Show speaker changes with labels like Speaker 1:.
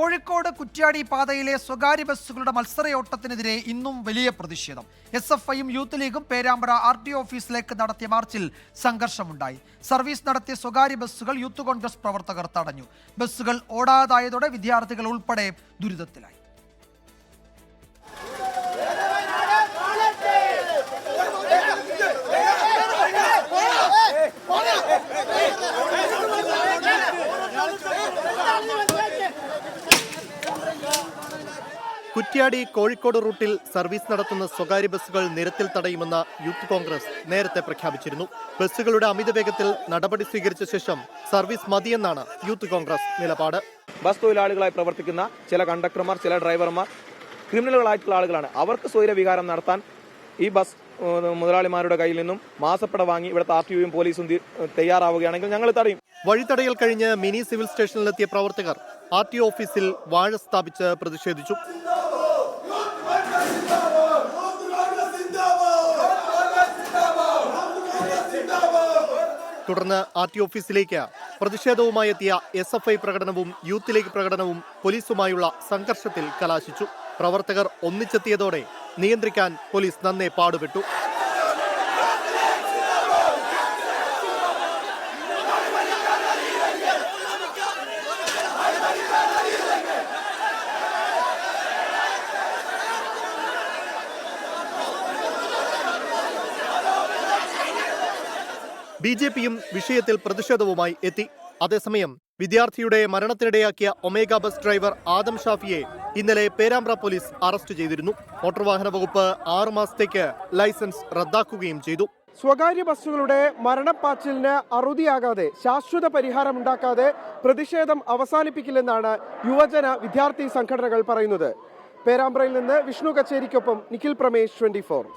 Speaker 1: കോഴിക്കോട് കുറ്റ്യാടി പാതയിലെ സ്വകാര്യ ബസ്സുകളുടെ മത്സരയോട്ടത്തിനെതിരെ ഇന്നും വലിയ പ്രതിഷേധം. SFIയും യൂത്ത് ലീഗും പേരാമ്പ്ര RTO ഓഫീസിലേക്ക് നടത്തിയ മാർച്ചിൽ സംഘർഷമുണ്ടായി. സർവീസ് നടത്തിയ സ്വകാര്യ ബസ്സുകൾ യൂത്ത് കോൺഗ്രസ് പ്രവർത്തകർ തടഞ്ഞു. ബസ്സുകൾ ഓടാതായതോടെ വിദ്യാർത്ഥികൾ ഉൾപ്പെടെ ദുരിതത്തിലായി.
Speaker 2: കുറ്റ്യാടി കോഴിക്കോട് റൂട്ടിൽ സർവീസ് നടത്തുന്ന സ്വകാര്യ ബസ്സുകൾ നിരത്തിൽ തടയുമെന്ന് യൂത്ത് കോൺഗ്രസ് നേരത്തെ പ്രഖ്യാപിച്ചിരുന്നു. ബസ്സുകളുടെ അമിതവേഗത്തിൽ നടപടി സ്വീകരിച്ച ശേഷം സർവീസ് മതിയെന്നാണ് യൂത്ത് കോൺഗ്രസ് നിലപാട്.
Speaker 3: ബസ് തൊഴിലാളികളായി പ്രവർത്തിക്കുന്ന ചില കണ്ടക്ടർമാർ, ചില ഡ്രൈവർമാർ ക്രിമിനലുകളായിട്ടുള്ള ആളുകളാണ്. അവർക്ക് സ്വൈരവികാരം നടത്താൻ ഈ ബസ് മുതലാളിമാരുടെ കയ്യിൽ നിന്നും മാസപ്പട വാങ്ങി ഇവിടുത്തെ RTOയും പോലീസും തയ്യാറാവുകയാണെങ്കിൽ ഞങ്ങൾ തടയും.
Speaker 2: വഴിതടയൽ കഴിഞ്ഞ് മിനി സിവിൽ സ്റ്റേഷനിലെത്തിയ പ്രവർത്തകർ RTO ഓഫീസിൽ വാഴ സ്ഥാപിച്ച് പ്രതിഷേധിച്ചു. തുടർന്ന് RTO ഓഫീസിലേക്ക് പ്രതിഷേധവുമായി എത്തിയ SFI പ്രകടനവും യൂത്ത് ലീഗ് പ്രകടനവും പോലീസുമായുള്ള സംഘർഷത്തിൽ കലാശിച്ചു. പ്രവർത്തകർ ഒന്നിച്ചെത്തിയതോടെ നിയന്ത്രിക്കാൻ പോലീസ് നന്നേ പാടുപെട്ടു. BJPയും വിഷയത്തിൽ പ്രതിഷേധവുമായി എത്തി. അതേസമയം വിദ്യാർത്ഥിയുടെ മരണത്തിനിടയാക്കിയ ഒമേഗ ബസ് ഡ്രൈവർ ആദം ഷാഫിയെ ഇന്നലെ പേരാമ്പ്ര പോലീസ് അറസ്റ്റ് ചെയ്തിരുന്നു. മോട്ടോർ വാഹന വകുപ്പ് 6 മാസത്തേക്ക് ലൈസൻസ് റദ്ദാക്കുകയും ചെയ്തു.
Speaker 4: സ്വകാര്യ ബസ്സുകളുടെ മരണപ്പാച്ചിലിന് അറുതിയാകാതെ ശാശ്വത പരിഹാരമുണ്ടാക്കാതെ പ്രതിഷേധം അവസാനിപ്പിക്കില്ലെന്നാണ് യുവജന വിദ്യാർത്ഥി സംഘടനകൾ പറയുന്നത്. പേരാമ്പ്രയിൽ നിന്ന് വിഷ്ണു കച്ചേരിക്കൊപ്പം നിഖിൽ പ്രമേഷ്, 24.